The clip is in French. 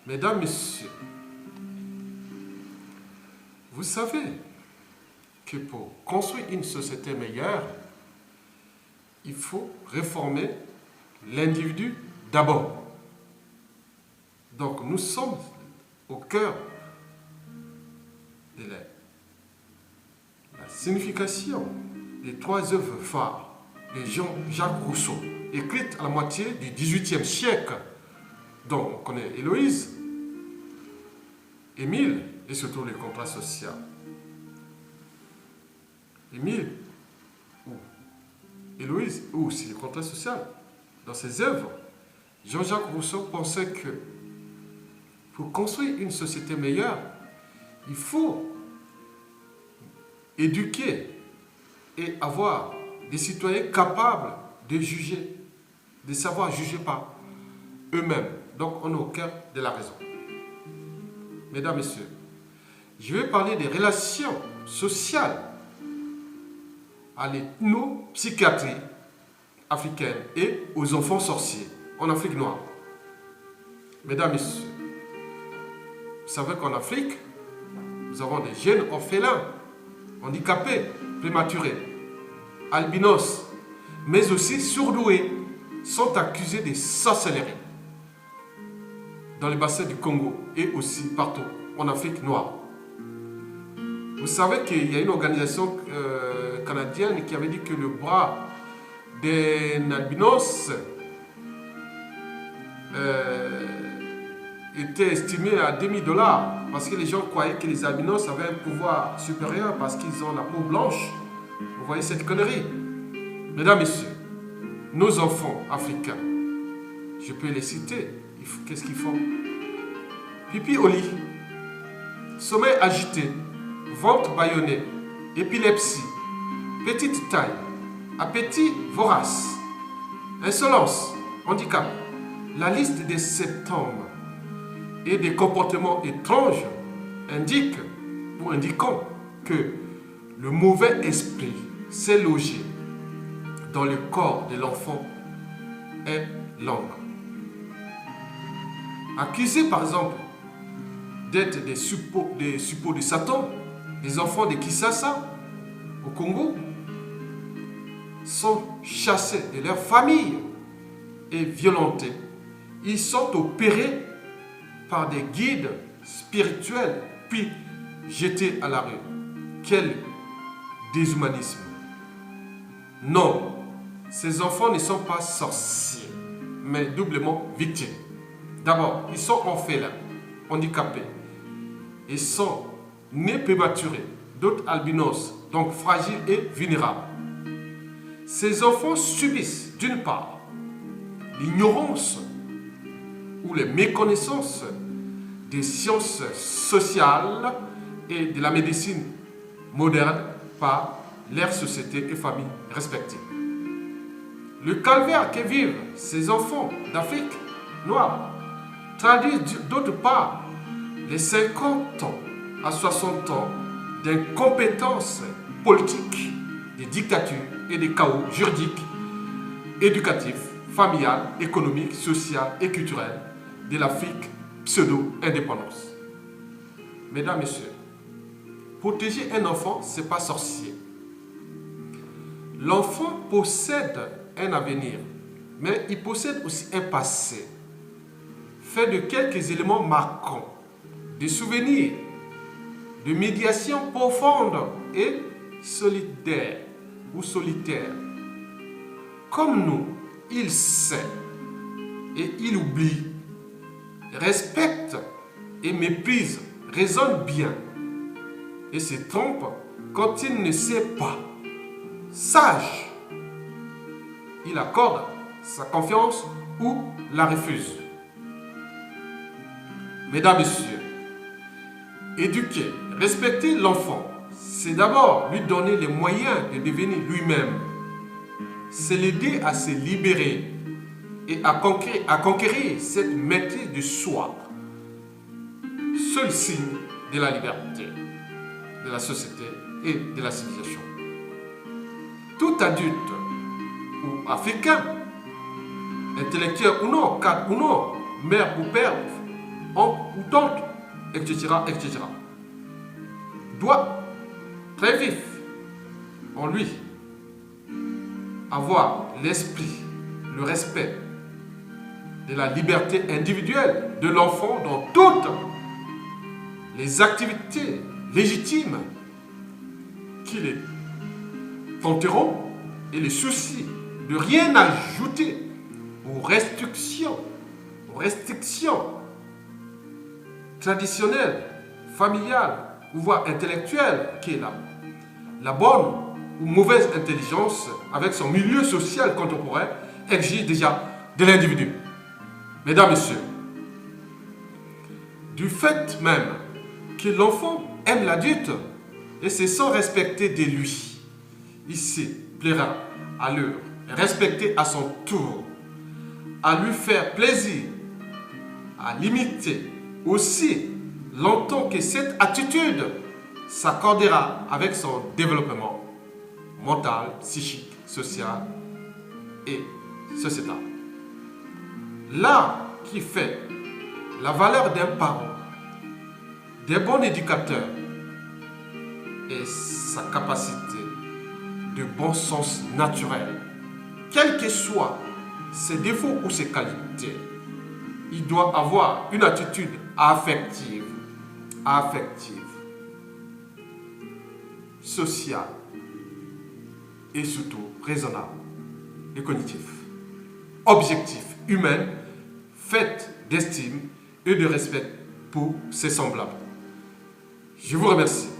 Mesdames, Messieurs, vous savez que pour construire une société meilleure, il faut réformer l'individu d'abord. Donc nous sommes au cœur de la signification des 3 œuvres phares de Jean-Jacques Rousseau, écrites à la moitié du XVIIIe siècle, dont on connaît Héloïse, Émile et surtout le contrat social. Émile ou Héloïse ou aussi le contrat social, dans ses œuvres, Jean-Jacques Rousseau pensait que pour construire une société meilleure, il faut éduquer et avoir des citoyens capables de juger, de savoir juger par eux-mêmes. Donc on est au cœur de la raison. Mesdames, Messieurs, je vais parler des relations sociales à l'ethnopsychiatrie africaine et aux enfants sorciers en Afrique noire. Mesdames, Messieurs, vous savez qu'en Afrique, nous avons des jeunes orphelins, handicapés, prématurés, albinos, mais aussi surdoués, sont accusés de sorcellerie dans le bassin du Congo et aussi partout en Afrique noire. Vous savez qu'il y a une organisation canadienne qui avait dit que le bras d'un albinos était estimé à $2000 parce que les gens croyaient que les albinos avaient un pouvoir supérieur parce qu'ils ont la peau blanche. Vous voyez cette connerie. Mesdames, Messieurs, nos enfants africains, je peux les citer, qu'est-ce qu'ils font? Pipi au lit, sommeil agité, ventre bâillonné, épilepsie, petite taille, appétit vorace, insolence, handicap. La liste des symptômes et des comportements étranges indique ou indiquant que le mauvais esprit s'est logé dans le corps de l'enfant est longue. Accusés par exemple d'être des suppôts de Satan, les enfants de Kinshasa au Congo sont chassés de leur famille et violentés. Ils sont opérés par des guides spirituels puis jetés à la rue. Quel déshumanisme! Non, ces enfants ne sont pas sorciers, mais doublement victimes. D'abord, ils sont orphelins, handicapés, et sont nés prématurés, d'autres albinos, donc fragiles et vulnérables. Ces enfants subissent, d'une part, l'ignorance ou les méconnaissances des sciences sociales et de la médecine moderne par leurs sociétés et familles respectives. Le calvaire que vivent ces enfants d'Afrique noire traduit d'autre part les 50 ans à 60 ans d'incompétence politique, de dictature et de chaos juridique, éducatif, familial, économique, social et culturel de l'Afrique pseudo-indépendance. Mesdames, Messieurs, protéger un enfant, ce n'est pas sorcier. L'enfant possède un avenir, mais il possède aussi un passé, fait de quelques éléments marquants, de souvenirs, de médiation profonde et solidaire ou solitaire. Comme nous, il sait et il oublie, respecte et méprise, raisonne bien et se trompe quand il ne sait pas. Sage, il accorde sa confiance ou la refuse. Mesdames, Messieurs, éduquer, respecter l'enfant, c'est d'abord lui donner les moyens de devenir lui-même. C'est l'aider à se libérer et à conquérir cette maîtrise de soi. Seul signe de la liberté, de la société et de la civilisation. Tout adulte ou africain, intellectuel ou non, cadre ou non, mère ou père, oncle ou tante, etc., etc. Doit très vif en lui avoir l'esprit, le respect de la liberté individuelle de l'enfant dans toutes les activités légitimes qui les tenteront et les soucis de rien ajouter aux restrictions traditionnelles, familiales ou voire intellectuelles qui est la bonne ou mauvaise intelligence avec son milieu social contemporain exige déjà de l'individu. Mesdames, Messieurs, du fait même que l'enfant aime l'adulte et se sent respecté de lui, il se plaira à le respecter à son tour, à lui faire plaisir, à l'imiter aussi longtemps que cette attitude s'accordera avec son développement mental, psychique, social et sociétal. L'art qui fait la valeur d'un parent, d'un bon éducateur et sa capacité de bon sens naturel, quels que soient ses défauts ou ses qualités, il doit avoir une attitude affective, sociale et surtout raisonnable et cognitive, objectif, humaine, faite d'estime et de respect pour ses semblables. Je vous remercie.